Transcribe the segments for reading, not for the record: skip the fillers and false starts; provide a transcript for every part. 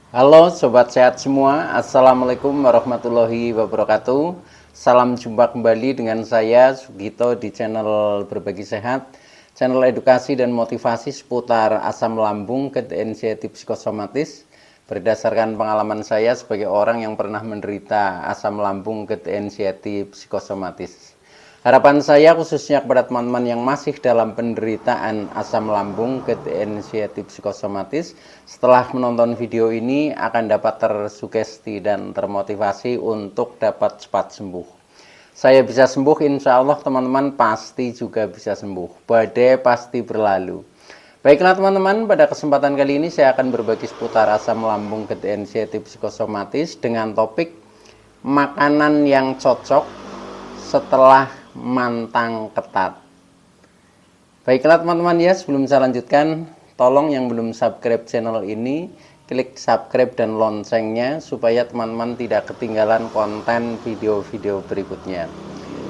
Halo Sobat Sehat semua, Assalamualaikum warahmatullahi wabarakatuh. Salam jumpa kembali dengan saya Sugito di channel Berbagi Sehat, channel edukasi dan motivasi seputar asam lambung, anxiety psikosomatis. Berdasarkan pengalaman saya sebagai orang yang pernah menderita asam lambung, anxiety psikosomatis. Harapan saya khususnya kepada teman-teman yang masih dalam penderitaan asam lambung, anxiety psikosomatis, setelah menonton video ini akan dapat tersugesti dan termotivasi untuk dapat cepat sembuh. Saya bisa sembuh, insya Allah teman-teman pasti juga bisa sembuh. Badai pasti berlalu. Baiklah teman-teman, pada kesempatan kali ini saya akan berbagi seputar asam lambung, anxiety psikosomatis dengan topik makanan yang cocok setelah mantang ketat. Baiklah teman-teman ya, sebelum saya lanjutkan, tolong yang belum subscribe channel ini, klik subscribe dan loncengnya supaya teman-teman tidak ketinggalan konten video-video berikutnya.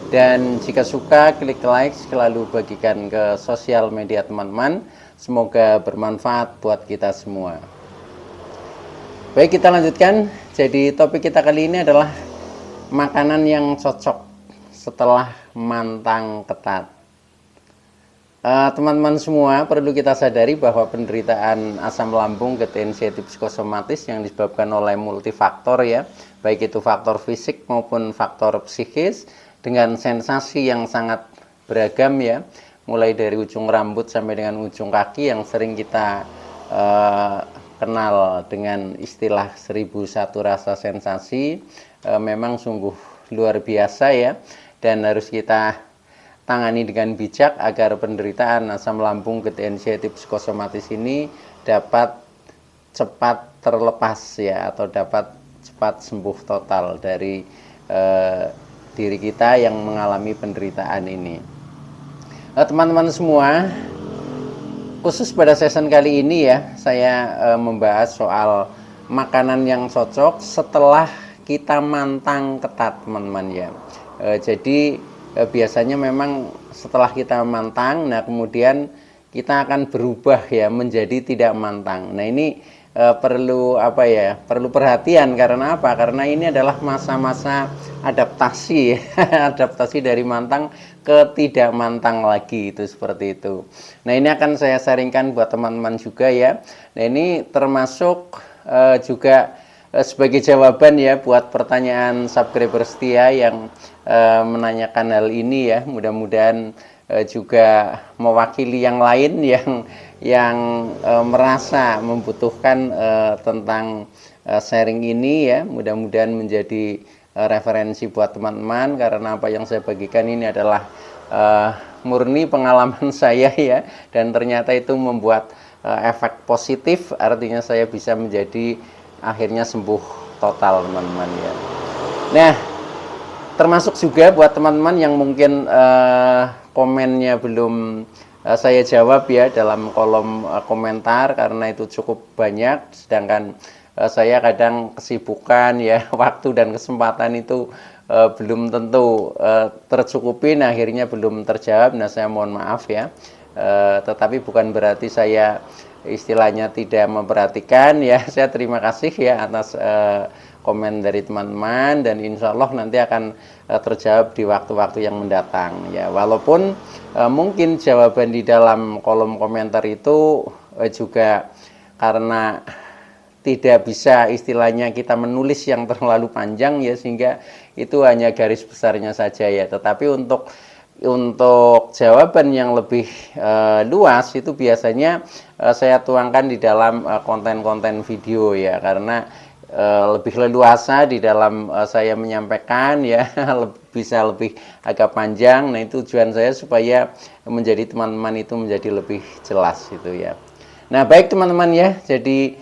Dan jika suka, klik like, selalu bagikan ke sosial media teman-teman. Semoga bermanfaat buat kita semua. Baik, kita lanjutkan. Jadi topik kita kali ini adalah makanan yang cocok setelah mantang ketat. Teman-teman semua, perlu kita sadari bahwa penderitaan asam lambung, anxiety psikosomatis yang disebabkan oleh multifaktor ya, baik itu faktor fisik maupun faktor psikis, dengan sensasi yang sangat beragam ya, mulai dari ujung rambut sampai dengan ujung kaki yang sering kita kenal dengan istilah 1001 rasa sensasi, memang sungguh luar biasa ya, dan harus kita tangani dengan bijak agar penderitaan asam lambung, anxiety psikosomatis ini dapat cepat terlepas ya, atau dapat cepat sembuh total dari diri kita yang mengalami penderitaan ini. Teman-teman semua, khusus pada season kali ini ya, saya membahas soal makanan yang cocok setelah kita mantang ketat teman-teman ya. Jadi biasanya memang setelah kita mantang, nah kemudian kita akan berubah ya menjadi tidak mantang. Nah ini perlu perlu perhatian. Karena apa? Karena ini adalah masa-masa adaptasi adaptasi dari mantang ke tidak mantang lagi, itu seperti itu. Nah ini akan saya sharingkan buat teman-teman juga ya. Nah ini termasuk juga sebagai jawaban ya buat pertanyaan subscriber setia yang menanyakan hal ini ya. Mudah-mudahan juga mewakili yang lain yang merasa membutuhkan tentang sharing ini ya. Mudah-mudahan menjadi referensi buat teman-teman, karena apa yang saya bagikan ini adalah murni pengalaman saya ya, dan ternyata itu membuat efek positif, artinya saya bisa menjadi akhirnya sembuh total teman-teman ya. Nah, termasuk juga buat teman-teman yang mungkin komennya belum saya jawab ya dalam kolom komentar, karena itu cukup banyak, sedangkan saya kadang kesibukan ya, waktu dan kesempatan itu belum tentu tercukupi, nah akhirnya belum terjawab. Nah saya mohon maaf ya, tetapi bukan berarti saya istilahnya tidak memperhatikan ya. Saya terima kasih ya atas komen dari teman-teman, dan insya Allah nanti akan terjawab di waktu-waktu yang mendatang ya. Walaupun mungkin jawaban di dalam kolom komentar itu juga karena tidak bisa istilahnya kita menulis yang terlalu panjang ya, sehingga itu hanya garis besarnya saja ya. Tetapi untuk jawaban yang lebih luas itu biasanya saya tuangkan di dalam konten-konten video ya, karena lebih leluasa di dalam saya menyampaikan ya, bisa lebih agak panjang. Nah itu tujuan saya supaya menjadi teman-teman itu menjadi lebih jelas gitu ya. Nah baik teman-teman ya, jadi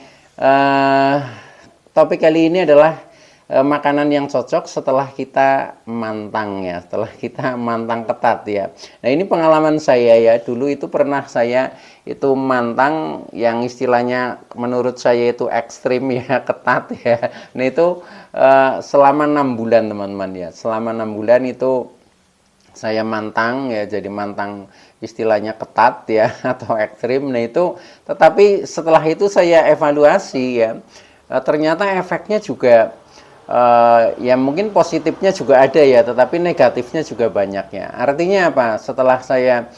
topik kali ini adalah makanan yang cocok setelah kita mantang ya, setelah kita mantang ketat ya. Nah ini pengalaman saya ya, dulu itu pernah saya itu mantang yang istilahnya menurut saya itu ekstrim ya, ketat ya. Nah itu selama 6 bulan teman-teman ya, selama 6 bulan itu saya mantang ya, jadi mantang istilahnya ketat ya atau ekstrim. Nah itu, tetapi setelah itu saya evaluasi ya, ternyata efeknya juga ya mungkin positifnya juga ada ya, tetapi negatifnya juga banyak ya. Artinya apa? Setelah saya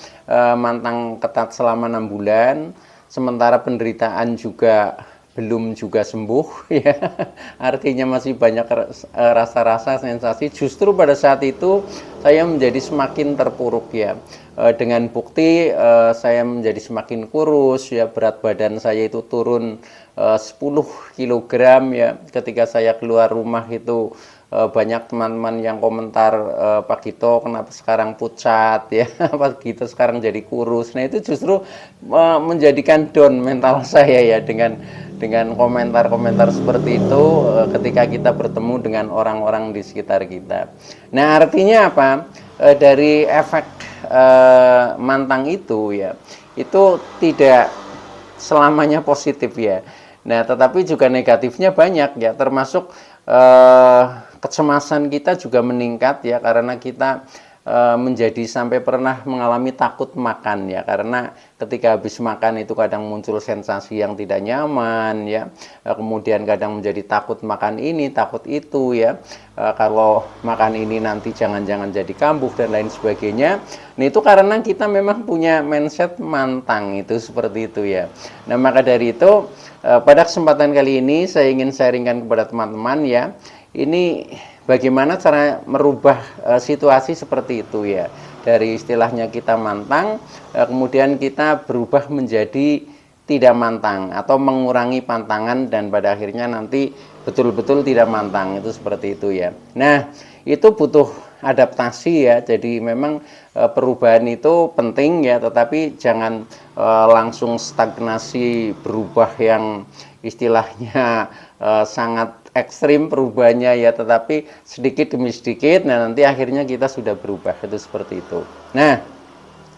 mantang ketat selama 6 bulan, sementara penderitaan juga belum juga sembuh ya, artinya masih banyak rasa-rasa sensasi. Justru pada saat itu saya menjadi semakin terpuruk ya, dengan bukti saya menjadi semakin kurus ya, berat badan saya itu turun 10 kilogram ya. Ketika saya keluar rumah itu banyak teman-teman yang komentar, Pak Gito kenapa sekarang pucat ya, Pak Gito sekarang jadi kurus. Nah itu justru menjadikan down mental saya ya, dengan komentar-komentar seperti itu ketika kita bertemu dengan orang-orang di sekitar kita. Nah artinya apa? Dari efek mantang itu ya, itu tidak selamanya positif ya. Nah, tetapi juga negatifnya banyak ya, termasuk kecemasan kita juga meningkat ya, karena kita menjadi sampai pernah mengalami takut makan ya, karena ketika habis makan itu kadang muncul sensasi yang tidak nyaman ya, kemudian kadang menjadi takut makan ini, takut itu ya, kalau makan ini nanti jangan-jangan jadi kambuh dan lain sebagainya. Nah itu karena kita memang punya mindset mantang itu seperti itu ya. Nah maka dari itu pada kesempatan kali ini saya ingin sharingkan kepada teman-teman ya, ini bagaimana cara merubah situasi seperti itu ya. Dari istilahnya kita mantang, kemudian kita berubah menjadi tidak mantang atau mengurangi pantangan, dan pada akhirnya nanti betul-betul tidak mantang, itu seperti itu ya. Nah, itu butuh adaptasi ya. Jadi memang perubahan itu penting ya, tetapi jangan langsung stagnasi berubah yang istilahnya sangat ekstrim perubahannya ya, tetapi sedikit demi sedikit. Nah nanti akhirnya kita sudah berubah, itu seperti itu. Nah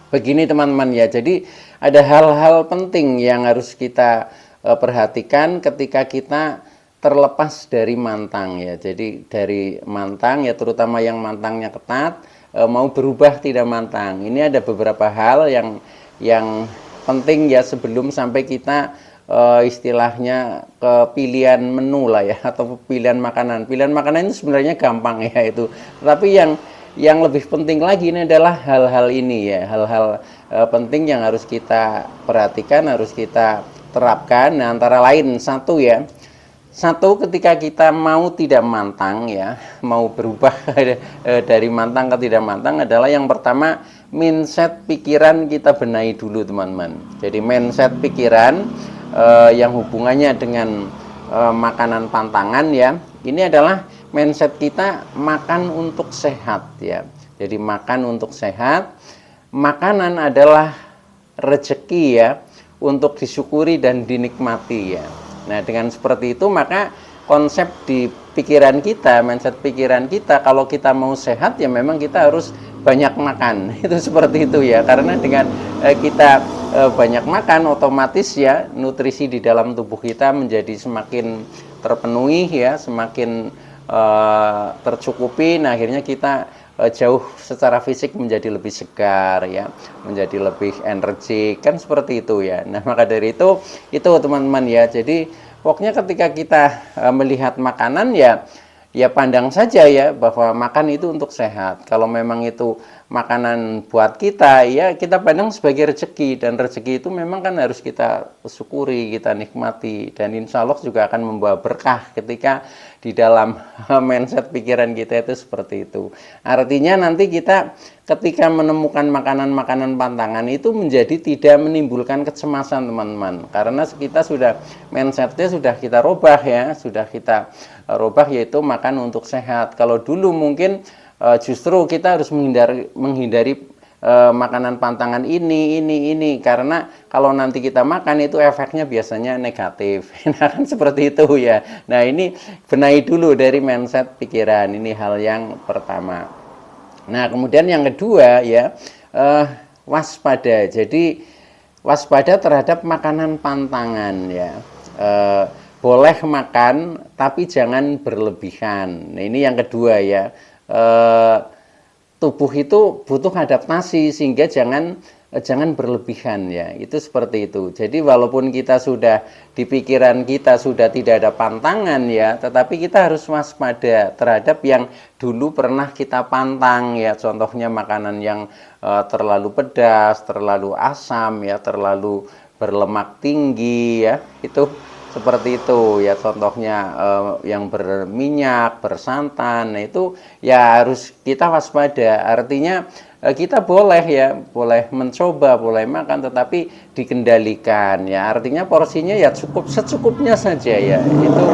begini teman-teman ya, jadi ada hal-hal penting yang harus kita perhatikan ketika kita terlepas dari mantang ya. Jadi dari mantang ya, terutama yang mantangnya ketat, mau berubah tidak mantang, ini ada beberapa hal yang penting ya sebelum sampai kita istilahnya ke pilihan menu lah ya, atau pilihan makanan. Pilihan makanan itu sebenarnya gampang ya itu, tapi yang lebih penting lagi ini adalah hal-hal ini ya, hal-hal penting yang harus kita perhatikan, harus kita terapkan. Nah, antara lain satu ya, satu, ketika kita mau tidak mantang ya, mau berubah dari mantang ke tidak mantang, adalah yang pertama mindset pikiran kita benahi dulu teman-teman. Jadi mindset pikiran yang hubungannya dengan makanan pantangan ya, ini adalah mindset kita makan untuk sehat ya. Jadi makan untuk sehat, makanan adalah rezeki ya, untuk disyukuri dan dinikmati ya. Nah dengan seperti itu maka konsep di pikiran kita, mindset pikiran kita, kalau kita mau sehat ya memang kita harus banyak makan. Itu seperti itu ya, karena dengan kita banyak makan, otomatis ya nutrisi di dalam tubuh kita menjadi semakin terpenuhi ya, semakin tercukupi. Nah akhirnya kita jauh secara fisik menjadi lebih segar ya, menjadi lebih energik, kan seperti itu ya. Nah maka dari itu teman-teman ya, jadi pokoknya ketika kita melihat makanan ya pandang saja ya bahwa makan itu untuk sehat. Kalau memang itu makanan buat kita ya, kita pandang sebagai rezeki, dan rezeki itu memang kan harus kita syukuri, kita nikmati, dan insya Allah juga akan membawa berkah ketika di dalam mindset pikiran kita itu seperti itu. Artinya nanti kita ketika menemukan makanan-makanan pantangan itu menjadi tidak menimbulkan kecemasan teman-teman, karena kita sudah mindsetnya sudah kita robah ya, sudah kita robah, yaitu makan untuk sehat. Kalau dulu mungkin justru kita harus menghindari makanan pantangan ini, karena kalau nanti kita makan itu efeknya biasanya negatif. Nah kan seperti itu ya. Nah ini benahi dulu dari mindset pikiran, ini hal yang pertama. Nah kemudian yang kedua ya, waspada. Jadi waspada terhadap makanan pantangan ya. Boleh makan tapi jangan berlebihan. Nah ini yang kedua ya. Tubuh itu butuh adaptasi, sehingga jangan jangan berlebihan ya, itu seperti itu. Jadi walaupun kita sudah di pikiran kita sudah tidak ada pantangan ya, tetapi kita harus waspada terhadap yang dulu pernah kita pantang ya, contohnya makanan yang terlalu pedas, terlalu asam ya, terlalu berlemak tinggi ya, itu seperti itu ya, contohnya yang berminyak, bersantan. Nah itu ya harus kita waspada. Artinya kita boleh ya, boleh mencoba, boleh makan, tetapi dikendalikan ya. Artinya porsinya ya cukup secukupnya saja ya. Itu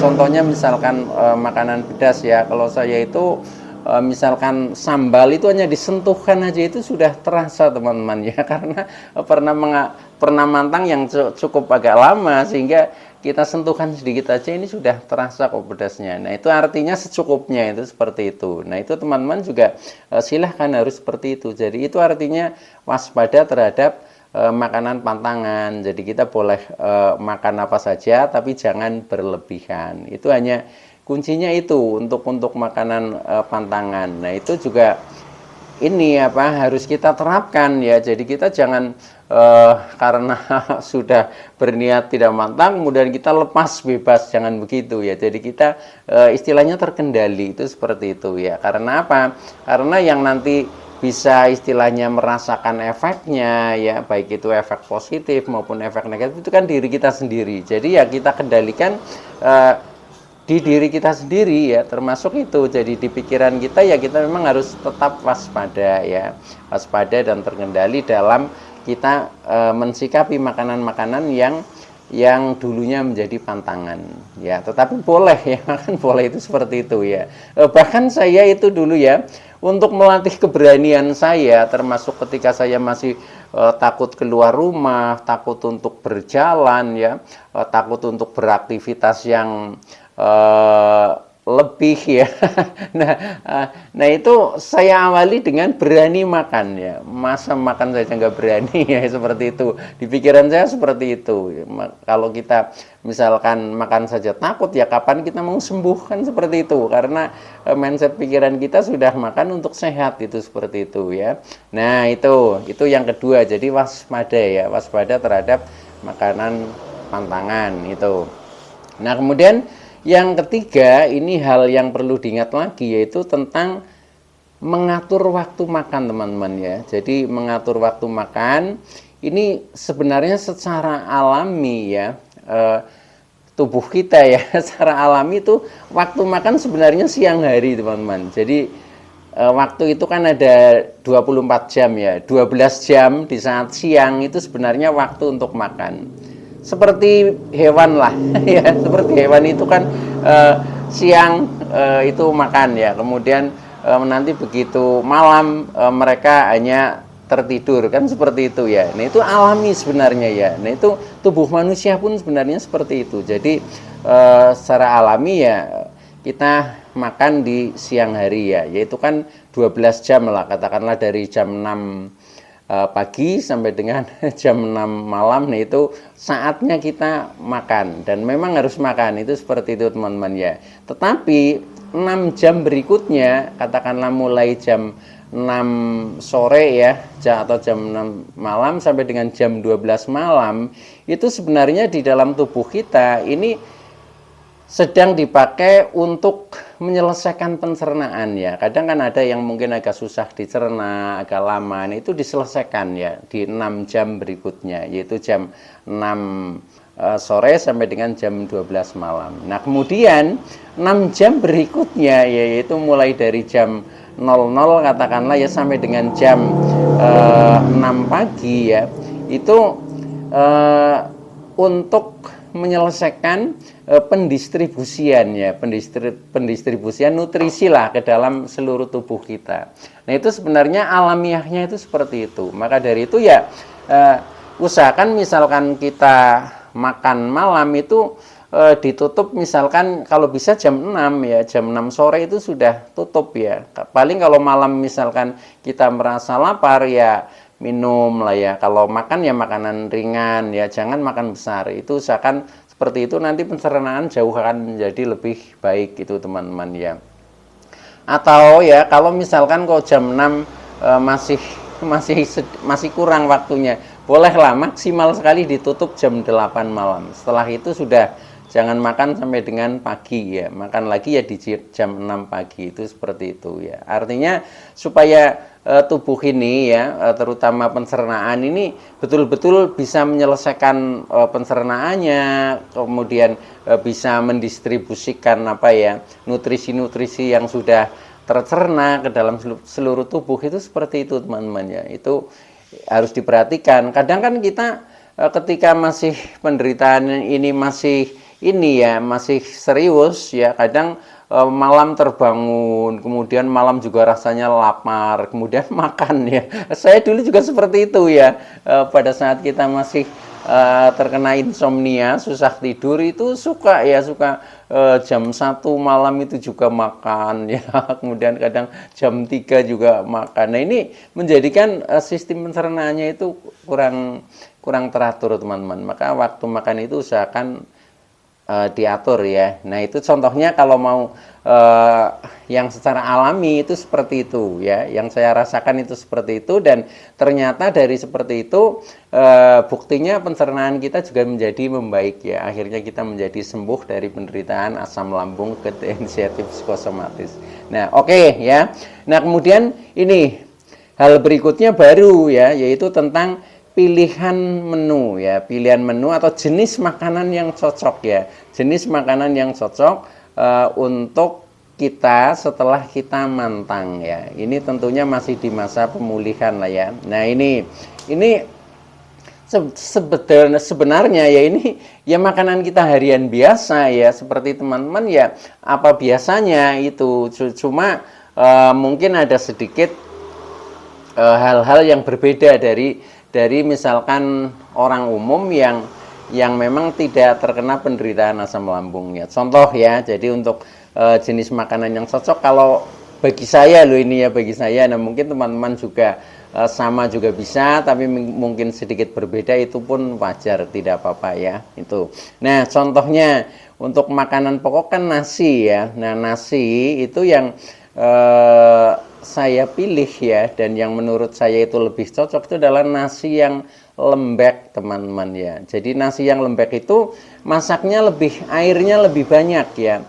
contohnya misalkan makanan pedas ya. Kalau saya itu misalkan sambal itu hanya disentuhkan aja itu sudah terasa teman-teman ya, karena pernah mantang yang cukup agak lama sehingga kita sentuhkan sedikit aja ini sudah terasa kok pedasnya. Nah itu artinya secukupnya, itu seperti itu. Nah itu teman-teman juga silahkan harus seperti itu. Jadi itu artinya waspada terhadap makanan pantangan. Jadi kita boleh makan apa saja tapi jangan berlebihan. Itu hanya kuncinya itu untuk makanan pantangan. Nah itu juga ini harus kita terapkan ya. Jadi kita jangan karena sudah berniat tidak mantang kemudian kita lepas bebas, jangan begitu ya. Jadi kita istilahnya terkendali, itu seperti itu ya. Karena apa? Karena yang nanti bisa istilahnya merasakan efeknya ya, baik itu efek positif maupun efek negatif, itu kan diri kita sendiri. Jadi ya kita kendalikan di diri kita sendiri ya, termasuk itu. Jadi di pikiran kita ya kita memang harus tetap waspada ya, waspada dan terkendali dalam kita mensikapi makanan-makanan yang dulunya menjadi pantangan ya. Tetapi boleh ya, makan boleh, itu seperti itu ya. Bahkan saya itu dulu ya, untuk melatih keberanian saya, termasuk ketika saya masih takut keluar rumah, takut untuk berjalan ya, takut untuk beraktivitas yang lebih ya. Nah itu saya awali dengan berani makan ya. Masa makan saja nggak berani ya, seperti itu. Di pikiran saya seperti itu. Kalau kita misalkan makan saja takut, ya kapan kita mau sembuh, kan seperti itu. Karena mindset pikiran kita sudah makan untuk sehat, itu seperti itu ya. Nah itu yang kedua. Jadi waspada ya, waspada terhadap makanan pantangan itu. Nah kemudian yang ketiga, ini hal yang perlu diingat lagi, yaitu tentang mengatur waktu makan teman-teman ya. Jadi mengatur waktu makan ini sebenarnya secara alami ya, tubuh kita ya secara alami itu waktu makan sebenarnya siang hari teman-teman. Jadi waktu itu kan ada 24 jam ya, 12 jam di saat siang itu sebenarnya waktu untuk makan. Seperti hewan lah ya, seperti hewan itu kan siang itu makan ya, kemudian nanti begitu malam mereka hanya tertidur, kan seperti itu ya. Nah itu alami sebenarnya ya. Nah itu tubuh manusia pun sebenarnya seperti itu. Jadi secara alami ya kita makan di siang hari ya, yaitu kan 12 jam lah, katakanlah dari jam 6 pagi sampai dengan jam 6 malam. Nah itu saatnya kita makan, dan memang harus makan, itu seperti itu teman-teman ya. Tetapi 6 jam berikutnya, katakanlah mulai jam 6 sore ya, atau jam 6 malam sampai dengan jam 12 malam, itu sebenarnya di dalam tubuh kita ini sedang dipakai untuk menyelesaikan pencernaan ya. Kadang kan ada yang mungkin agak susah dicerna, agak lama. Nah, itu diselesaikan ya di 6 jam berikutnya, yaitu jam 6 sore sampai dengan jam 12 malam. Nah, kemudian 6 jam berikutnya yaitu mulai dari jam 00 katakanlah ya sampai dengan jam 6 pagi ya. Itu untuk menyelesaikan pendistribusian ya, pendistribusian nutrisi lah ke dalam seluruh tubuh kita. Nah itu sebenarnya alamiahnya itu seperti itu. Maka dari itu ya usahakan misalkan kita makan malam itu ditutup, misalkan kalau bisa jam 6 ya, jam 6 sore itu sudah tutup ya. Paling kalau malam misalkan kita merasa lapar ya minum lah ya. Kalau makan ya makanan ringan ya, jangan makan besar. Itu usahakan seperti itu, nanti pencernaan jauh akan menjadi lebih baik itu teman-teman ya. Atau ya kalau misalkan kok jam 6 masih masih kurang waktunya. Bolehlah maksimal sekali ditutup jam 8 malam. Setelah itu sudah jangan makan sampai dengan pagi ya. Makan lagi ya di jam 6 pagi, itu seperti itu ya. Artinya supaya tubuh ini ya, terutama pencernaan ini betul-betul bisa menyelesaikan pencernaannya, kemudian bisa mendistribusikan apa ya, nutrisi-nutrisi yang sudah tercerna ke dalam seluruh tubuh, itu seperti itu teman-teman ya. Itu harus diperhatikan. Kadang kan kita ketika masih penderitaan ini masih masih serius ya, kadang malam terbangun, kemudian malam juga rasanya lapar, kemudian makan ya. Saya dulu juga seperti itu ya. Pada saat kita masih terkena insomnia, susah tidur, itu suka jam 1 malam itu juga makan ya. Kemudian kadang jam 3 juga makan. Nah, ini menjadikan sistem pencernaannya itu kurang teratur teman-teman. Maka waktu makan itu usahakan diatur ya. Nah, itu contohnya kalau mau yang secara alami itu seperti itu ya. Yang saya rasakan itu seperti itu, dan ternyata dari seperti itu buktinya pencernaan kita juga menjadi membaik ya. Akhirnya kita menjadi sembuh dari penderitaan asam lambung inisiatif psikosomatis. Nah, oke ya. Nah, kemudian ini hal berikutnya baru ya, yaitu tentang pilihan menu ya, pilihan menu atau jenis makanan yang cocok ya, jenis makanan yang cocok untuk kita setelah kita mantang ya. Ini tentunya masih di masa pemulihan lah ya. Nah, ini sebenarnya ya, ini ya makanan kita harian biasa ya, seperti teman-teman ya, apa biasanya itu, cuma mungkin ada sedikit hal-hal yang berbeda dari misalkan orang umum yang memang tidak terkena penderitaan asam lambung ya. Contoh ya, jadi untuk jenis makanan yang cocok kalau bagi saya loh ini ya, bagi saya, nah mungkin teman-teman juga sama juga bisa, tapi mungkin sedikit berbeda, itu pun wajar, tidak apa-apa ya itu. Nah, contohnya untuk makanan pokok kan nasi ya. Nah, nasi itu yang saya pilih ya, dan yang menurut saya itu lebih cocok itu adalah nasi yang lembek teman-teman ya. Jadi nasi yang lembek itu masaknya airnya lebih banyak ya.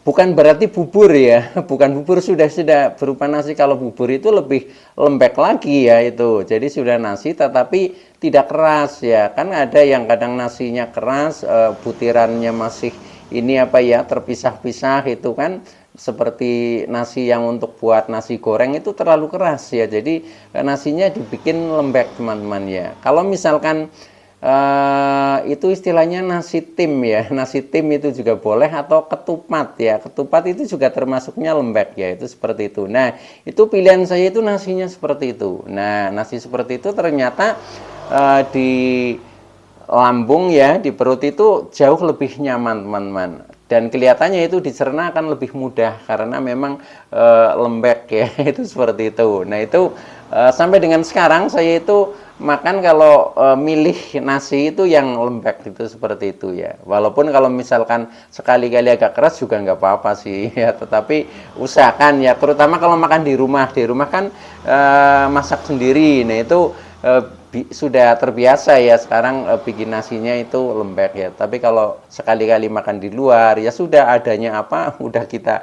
Bukan berarti bubur ya, bukan bubur, sudah berupa nasi. Kalau bubur itu lebih lembek lagi ya itu. Jadi sudah nasi tetapi tidak keras ya. Kan ada yang kadang nasinya keras, butirannya masih terpisah-pisah, itu kan seperti nasi yang untuk buat nasi goreng itu terlalu keras ya. Jadi nasinya dibikin lembek teman-teman ya. Kalau misalkan itu istilahnya nasi tim ya, nasi tim itu juga boleh, atau ketupat ya. Ketupat itu juga termasuknya lembek ya, itu seperti itu. Nah, itu pilihan saya itu nasinya seperti itu. Nah, nasi seperti itu ternyata di lambung ya, di perut itu jauh lebih nyaman teman-teman, dan kelihatannya itu dicerna akan lebih mudah karena memang lembek ya. Itu seperti itu. Nah, itu sampai dengan sekarang saya itu makan kalau milih nasi itu yang lembek, itu seperti itu ya. Walaupun kalau misalkan sekali-kali agak keras juga nggak apa-apa sih ya, tetapi usahakan ya, terutama kalau makan di rumah kan masak sendiri. Nah, itu sudah terbiasa ya sekarang bikin nasinya itu lembek ya. Tapi kalau sekali-kali makan di luar ya sudah, adanya apa udah kita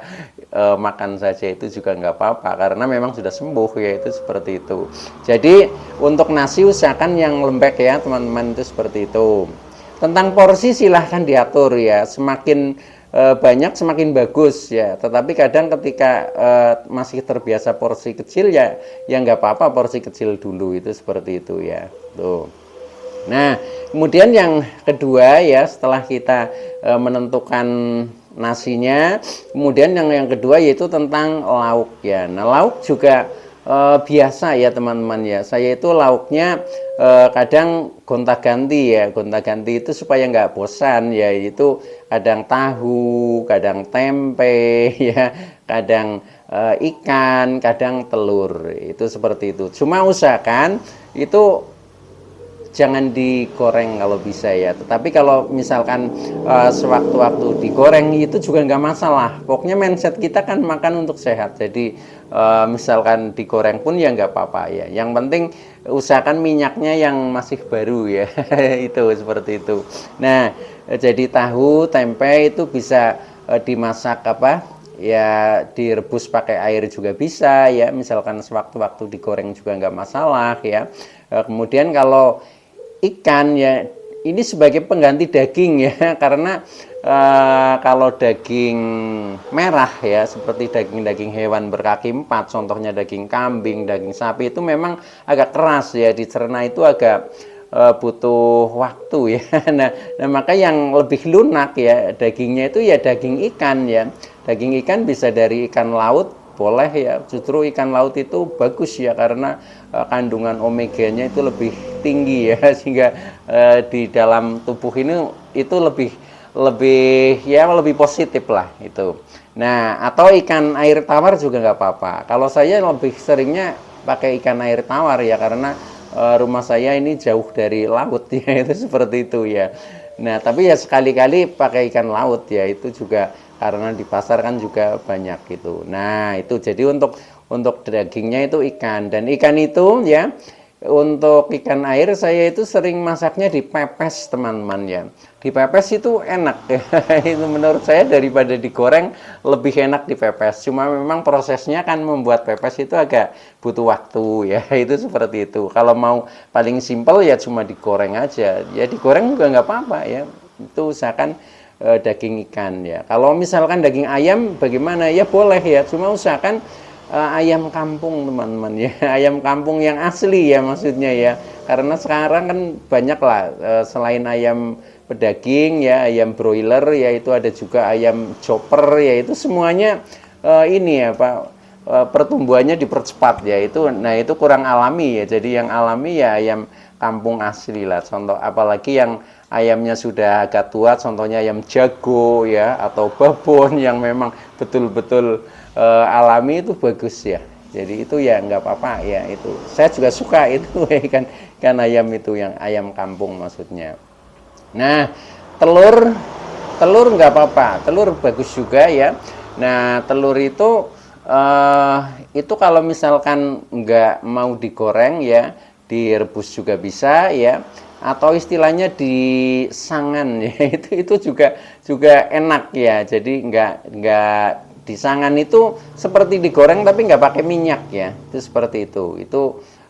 makan saja, itu juga nggak apa-apa karena memang sudah sembuh ya, itu seperti itu. Jadi untuk nasi usahakan yang lembek ya teman-teman, itu seperti itu. Tentang porsi silahkan diatur ya, semakin banyak semakin bagus ya. Tetapi kadang ketika masih terbiasa porsi kecil ya nggak apa-apa, porsi kecil dulu, itu seperti itu ya. Tuh. Nah, kemudian yang kedua ya, setelah kita menentukan nasinya, kemudian yang kedua yaitu tentang lauk ya. Nah, lauk juga biasa ya teman-teman ya. Saya itu lauknya kadang gonta-ganti ya, gonta-ganti itu supaya nggak bosan ya. Itu kadang tahu, kadang tempe ya, kadang ikan, kadang telur, itu seperti itu. Cuma usahakan itu jangan digoreng kalau bisa ya. Tetapi kalau misalkan sewaktu-waktu digoreng itu juga nggak masalah. Pokoknya mindset kita kan makan untuk sehat. Jadi misalkan digoreng pun ya nggak apa-apa ya. Yang penting usahakan minyaknya yang masih baru ya. Itu seperti itu. Nah, jadi tahu tempe itu bisa dimasak apa? Ya direbus pakai air juga bisa ya, misalkan sewaktu-waktu digoreng juga nggak masalah ya. Kemudian kalau ikan ya ini sebagai pengganti daging ya karena kalau daging merah ya seperti daging-daging hewan berkaki empat, contohnya daging kambing, daging sapi itu memang agak keras ya, dicerna itu agak butuh waktu ya. Nah, maka yang lebih lunak ya dagingnya itu ya daging ikan ya. Daging ikan bisa dari ikan laut boleh ya, justru ikan laut itu bagus ya karena kandungan omeganya itu lebih tinggi ya sehingga di dalam tubuh ini itu lebih lebih ya lebih positif lah itu. Nah, atau ikan air tawar juga nggak apa-apa. Kalau saya lebih seringnya pakai ikan air tawar ya karena rumah saya ini jauh dari laut ya itu seperti itu ya. Nah, tapi ya sekali-kali pakai ikan laut ya itu juga karena di pasar kan juga banyak gitu. Nah, itu jadi untuk dagingnya itu ikan, dan ikan itu ya untuk ikan air saya itu sering masaknya dipepes teman-teman ya. Dipepes itu enak ya. Itu menurut saya daripada digoreng lebih enak dipepes. Cuma memang prosesnya kan membuat pepes itu agak butuh waktu ya. Itu seperti itu. Kalau mau paling simpel ya cuma digoreng aja. Ya digoreng juga nggak apa-apa ya. Itu usahakan daging ikan ya. Kalau misalkan daging ayam bagaimana ya boleh ya. Cuma usahakan ayam kampung teman-teman ya. Ayam kampung yang asli ya maksudnya ya. Karena sekarang kan banyak lah selain ayam pedaging ya, ayam broiler ya, itu ada juga ayam chopper ya, itu semuanya ini ya Pak, pertumbuhannya dipercepat ya itu. Nah, itu kurang alami ya. Jadi yang alami ya ayam kampung asli lah. Contoh apalagi yang ayamnya sudah agak tua, contohnya ayam jago ya atau babon yang memang betul-betul alami itu bagus ya. Jadi itu ya nggak apa-apa ya itu. Saya juga suka itu ikan ayam itu yang ayam kampung maksudnya. Nah, telur telur nggak apa-apa, telur bagus juga ya. Nah, telur itu kalau misalkan nggak mau digoreng ya, direbus juga bisa ya, atau istilahnya disangan ya, itu juga enak ya. Jadi nggak disangan itu seperti digoreng tapi nggak pakai minyak ya, itu seperti itu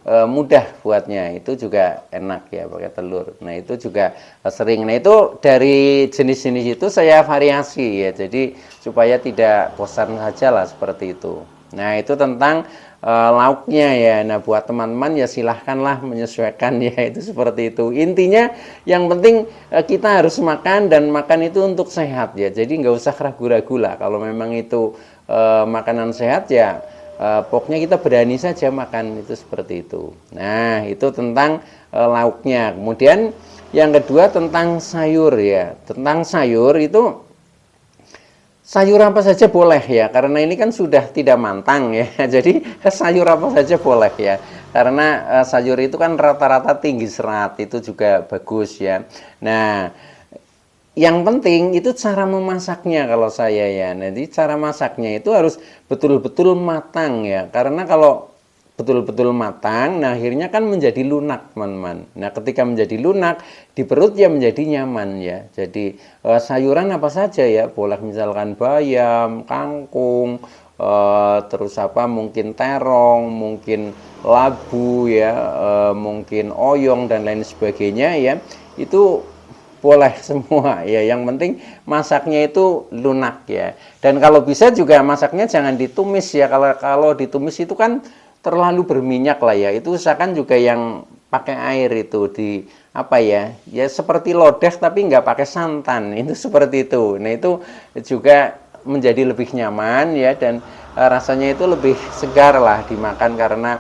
mudah buatnya, itu juga enak ya pakai telur. Nah, itu juga sering. Nah, itu dari jenis-jenis itu saya variasi ya, jadi supaya tidak bosan saja lah seperti itu. Nah, itu tentang lauknya ya. Nah, buat teman-teman ya silahkanlah menyesuaikan ya, itu seperti itu. Intinya yang penting kita harus makan, dan makan itu untuk sehat ya. Jadi nggak usah ragu-ragu lah kalau memang itu makanan sehat ya. Pokoknya kita berani saja makan, itu seperti itu. Nah, itu tentang lauknya. Kemudian yang kedua tentang sayur ya. Tentang sayur itu sayur apa saja boleh ya, karena ini kan sudah tidak mantang ya. Jadi sayur apa saja boleh ya. Karena sayur itu kan rata-rata tinggi serat, itu juga bagus ya. Nah, yang penting itu cara memasaknya kalau saya ya. Nanti cara masaknya itu harus betul-betul matang ya. Karena kalau betul-betul matang, nah akhirnya kan menjadi lunak teman-teman. Nah, ketika menjadi lunak di perut ya menjadi nyaman ya. Jadi sayuran apa saja ya, boleh misalkan bayam, kangkung, terus apa mungkin terong, mungkin labu ya, mungkin oyong dan lain sebagainya ya. Itu boleh semua ya, yang penting masaknya itu lunak ya. Dan kalau bisa juga masaknya jangan ditumis ya, kalau ditumis itu kan terlalu berminyak lah ya. Itu usahakan juga yang pakai air itu di apa ya, ya seperti lodeh tapi nggak pakai santan, itu seperti itu. Nah, itu juga menjadi lebih nyaman ya, dan rasanya itu lebih segar lah dimakan karena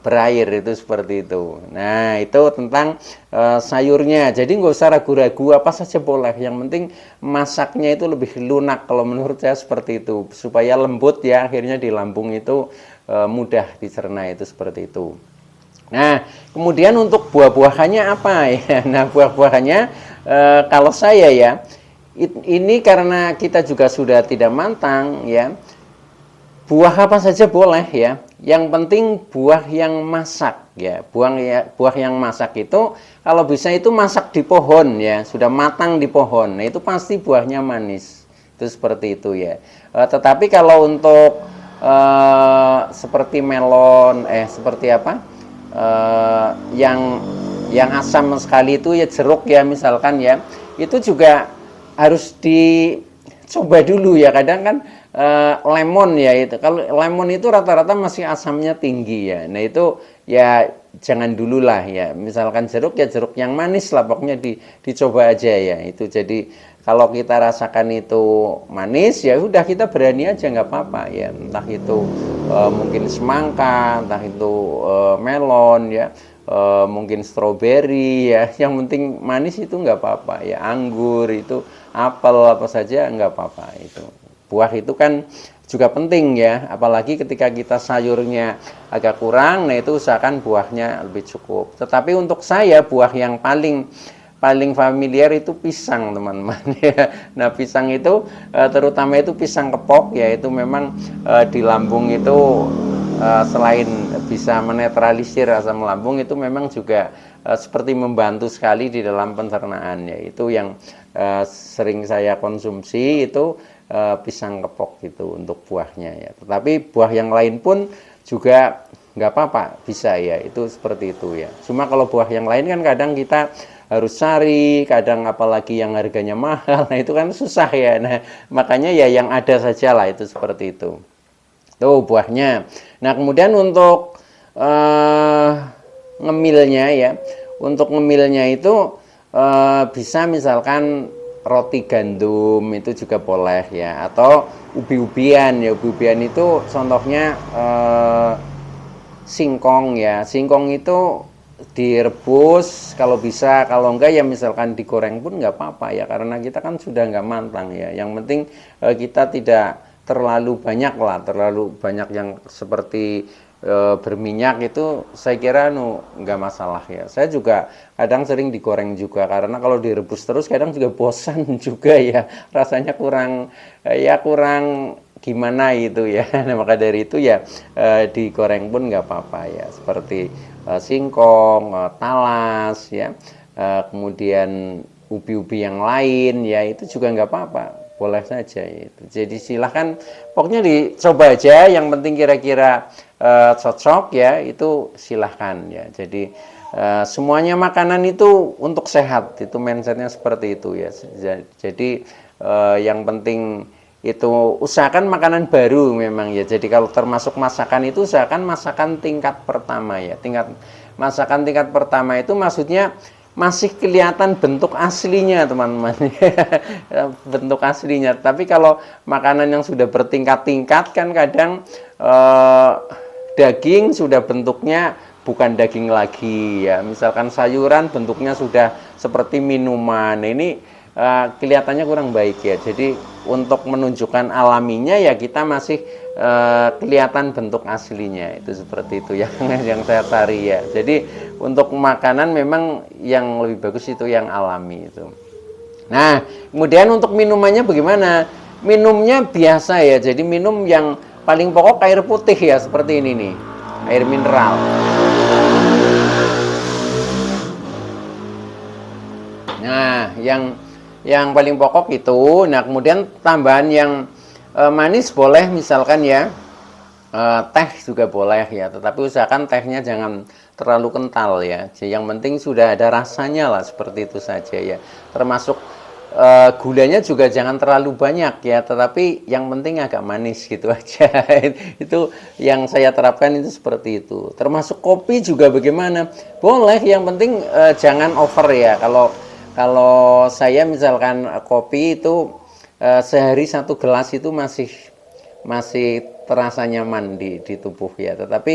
berair, itu seperti itu. Nah, itu tentang sayurnya. Jadi nggak usah ragu-ragu, apa saja boleh. Yang penting masaknya itu lebih lunak, kalau menurut saya seperti itu, supaya lembut ya, akhirnya di lambung itu mudah dicerna, itu seperti itu. Nah, kemudian untuk buah-buahannya apa ya? Nah, buah-buahannya kalau saya ya, ini karena kita juga sudah tidak matang ya. Buah apa saja boleh ya. Yang penting buah yang masak ya. Buah yang masak itu kalau bisa itu masak di pohon ya, sudah matang di pohon. Nah, itu pasti buahnya manis. Itu seperti itu ya. Tetapi kalau untuk seperti melon, seperti apa? Yang asam sekali itu ya jeruk ya misalkan ya. Itu juga harus dicoba dulu ya. Kadang kan lemon ya itu. Kalau lemon itu rata-rata masih asamnya tinggi ya. Nah itu ya jangan dulu lah ya. Misalkan jeruk ya jeruk yang manis lah pokoknya dicoba aja ya. Itu jadi kalau kita rasakan itu manis ya udah kita berani aja nggak apa-apa ya. Entah itu mungkin semangka, entah itu melon ya. Mungkin stroberi ya, yang penting manis itu nggak apa-apa ya, anggur itu, apel apa saja nggak apa-apa itu. Buah itu kan juga penting ya, apalagi ketika kita sayurnya agak kurang, nah itu usahakan buahnya lebih cukup. Tetapi untuk saya buah yang paling paling familiar itu pisang teman-teman ya. Nah pisang itu terutama itu pisang kepok ya, itu memang di lambung itu selain bisa menetralisir asam lambung itu memang juga seperti membantu sekali di dalam pencernaan ya. Itu yang sering saya konsumsi itu pisang kepok gitu untuk buahnya ya. Tetapi buah yang lain pun juga nggak apa-apa bisa ya, itu seperti itu ya. Cuma kalau buah yang lain kan kadang kita harus cari, kadang apalagi yang harganya mahal, nah itu kan susah ya. Nah makanya ya yang ada saja lah itu seperti itu. Tuh buahnya. Nah kemudian untuk ngemilnya ya, untuk ngemilnya itu bisa misalkan roti gandum itu juga boleh ya, atau ubi-ubian ya. Ubi-ubian itu contohnya singkong ya. Singkong itu direbus kalau bisa, kalau enggak ya misalkan digoreng pun nggak apa-apa ya, karena kita kan sudah nggak matang ya. Yang penting kita tidak terlalu banyak lah, terlalu banyak yang seperti berminyak itu saya kira nggak masalah ya. Saya juga kadang sering digoreng juga, karena kalau direbus terus kadang juga bosan juga ya, rasanya kurang ya kurang gimana itu ya. Nah, maka dari itu ya digoreng pun nggak apa-apa ya, seperti singkong, talas ya, kemudian ubi-ubi yang lain ya, itu juga nggak apa-apa, boleh saja itu. Jadi silahkan pokoknya dicoba aja, yang penting kira-kira cocok ya, itu silahkan ya. Jadi semuanya makanan itu untuk sehat, itu mindsetnya seperti itu ya. Jadi yang penting itu usahakan makanan baru memang ya. Jadi kalau termasuk masakan itu usahakan masakan tingkat pertama ya. Masakan tingkat pertama itu maksudnya masih kelihatan bentuk aslinya teman-teman. Bentuk aslinya. Tapi kalau makanan yang sudah bertingkat-tingkat kan kadang daging sudah bentuknya bukan daging lagi ya. Misalkan sayuran bentuknya sudah seperti minuman. Ini kelihatannya kurang baik ya. Jadi untuk menunjukkan alaminya ya kita masih kelihatan bentuk aslinya, itu seperti itu yang saya cari ya. Jadi untuk makanan memang yang lebih bagus itu yang alami itu. Nah kemudian untuk minumannya bagaimana? Minumnya biasa ya, jadi minum yang paling pokok air putih ya, seperti ini nih, air mineral. Nah yang paling pokok itu. Nah kemudian tambahan yang manis boleh misalkan ya, teh juga boleh ya, tetapi usahakan tehnya jangan terlalu kental ya. Jadi yang penting sudah ada rasanya lah, seperti itu saja ya. Termasuk gulanya juga jangan terlalu banyak ya, tetapi yang penting agak manis gitu aja. Itu yang saya terapkan itu seperti itu. Termasuk kopi juga bagaimana? Boleh, yang penting jangan over ya. Kalau saya misalkan kopi itu sehari 1 gelas itu masih terasa nyaman di tubuh ya. Tetapi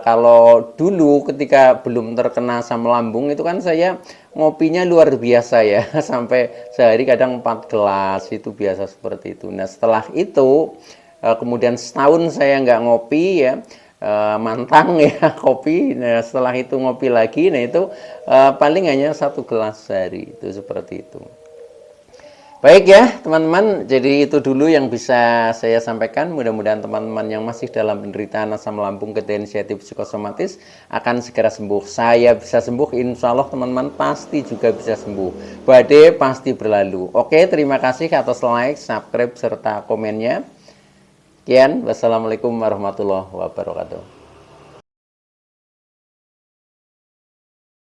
kalau dulu ketika belum terkena asam lambung itu kan saya ngopinya luar biasa ya, sampai sehari kadang 4 gelas itu biasa seperti itu. Nah setelah itu kemudian setahun saya nggak ngopi ya, mantang ya kopi. Nah, setelah itu ngopi lagi. Nah itu paling hanya 1 gelas sehari, itu seperti itu. Baik ya teman-teman, jadi itu dulu yang bisa saya sampaikan. Mudah-mudahan teman-teman yang masih dalam penderitaan asam lambung ketensiatif psikosomatis akan segera sembuh. Saya bisa sembuh, insya Allah teman-teman pasti juga bisa sembuh. Badai pasti berlalu. Oke, terima kasih atas like, subscribe, serta komennya. Sekian, wassalamualaikum warahmatullahi wabarakatuh.